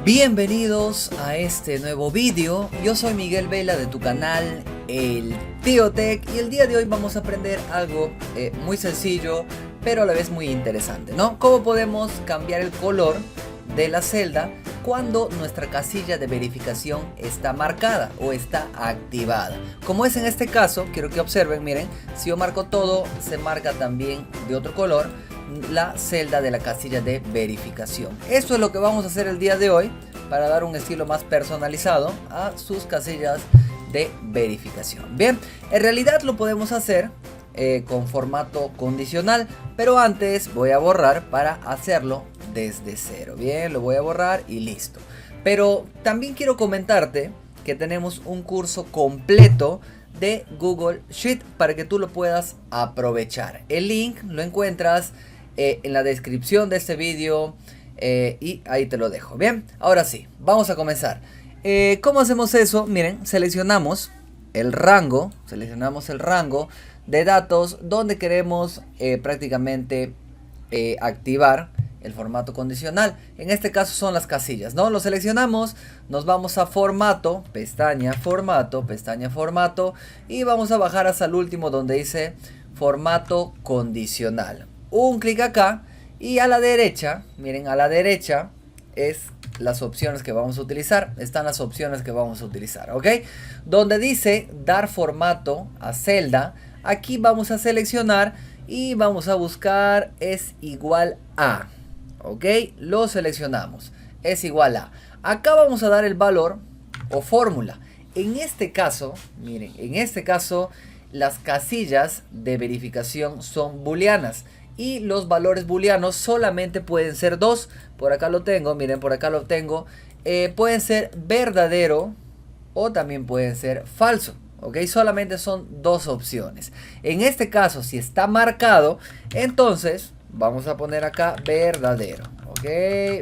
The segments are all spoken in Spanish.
Bienvenidos a este nuevo vídeo. Yo soy Miguel Vela de tu canal El Tío Tech y el día de hoy vamos a aprender algo muy sencillo pero a la vez muy interesante, ¿no? Cómo podemos cambiar el color de la celda cuando nuestra casilla de verificación está marcada o está activada. Como es en este caso, quiero que observen, miren, si yo marco todo, se marca también de otro color la celda de la casilla de verificación. Esto es lo que vamos a hacer el día de hoy para dar un estilo más personalizado a sus casillas de verificación. Bien, en realidad lo podemos hacer con formato condicional, pero antes voy a borrar para hacerlo desde cero. Bien, lo voy a borrar y listo. Pero también quiero comentarte que tenemos un curso completo de Google Sheet para que tú lo puedas aprovechar. El link lo encuentras en la descripción de este vídeo y ahí te lo dejo. Bien, ahora sí, vamos a comenzar. ¿Cómo hacemos eso? Miren, seleccionamos el rango de datos donde queremos prácticamente activar el formato condicional. En este caso son las casillas, ¿no? Lo seleccionamos, nos vamos a formato, pestaña formato y vamos a bajar hasta el último donde dice formato condicional. Un clic acá y a la derecha, miren, a la derecha es las opciones que vamos a utilizar. Están las opciones que vamos a utilizar, ¿ok? Donde dice dar formato a celda, aquí vamos a seleccionar y vamos a buscar es igual a, ¿ok? Lo seleccionamos, es igual a. Acá vamos a dar el valor o fórmula. En este caso, miren, en este caso las casillas de verificación son booleanas. Y los valores booleanos solamente pueden ser dos. Por acá lo tengo, miren, por acá lo tengo. Pueden ser verdadero o también pueden ser falso. ¿Ok? Solamente son dos opciones. En este caso, si está marcado, entonces vamos a poner acá verdadero. ¿Ok?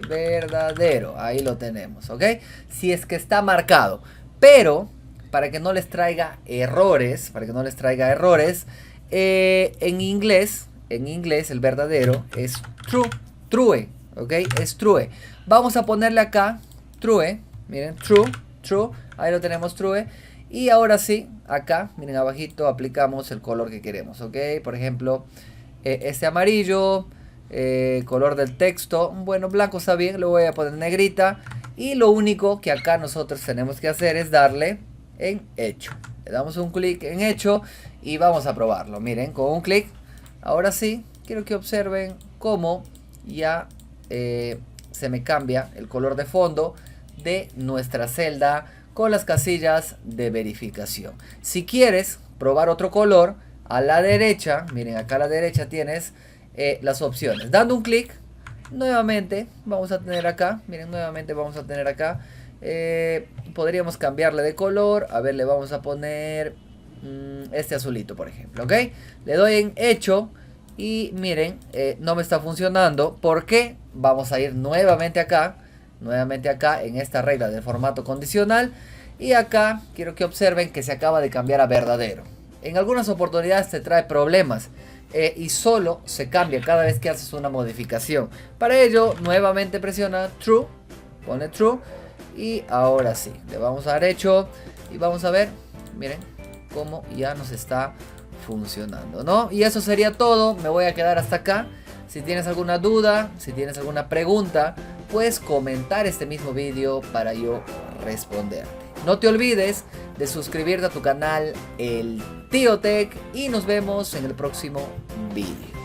Verdadero. Ahí lo tenemos. ¿Ok? Si es que está marcado. Pero, para que no les traiga errores, en inglés el verdadero es true, ¿ok? Es true. Vamos a ponerle acá true, miren, true, ahí lo tenemos true. Y ahora sí, acá, miren abajito, aplicamos el color que queremos, ¿ok? Por ejemplo, este amarillo, color del texto, bueno, blanco está bien, lo voy a poner negrita. Y lo único que acá nosotros tenemos que hacer es darle en hecho. Le damos un clic en hecho y vamos a probarlo, miren, con un clic. Ahora sí, quiero que observen cómo ya se me cambia el color de fondo de nuestra celda con las casillas de verificación. Si quieres probar otro color, a la derecha, miren acá a la derecha tienes las opciones. Dando un clic, nuevamente vamos a tener acá, miren, nuevamente vamos a tener acá. Podríamos cambiarle de color, a ver, le vamos a poner este azulito, por ejemplo, ¿ok? Le doy en hecho y miren, no me está funcionando. ¿Por qué? Vamos a ir nuevamente acá en esta regla del formato condicional y acá quiero que observen que se acaba de cambiar a verdadero. En algunas oportunidades te trae problemas y solo se cambia cada vez que haces una modificación. Para ello, nuevamente presiona true, pone true y ahora sí, le vamos a dar hecho y vamos a ver, miren cómo ya nos está funcionando, ¿no? Y eso sería todo, me voy a quedar hasta acá. Si tienes alguna duda, si tienes alguna pregunta, puedes comentar este mismo vídeo para yo responderte. No te olvides de suscribirte a tu canal El Tío Tech y nos vemos en el próximo vídeo.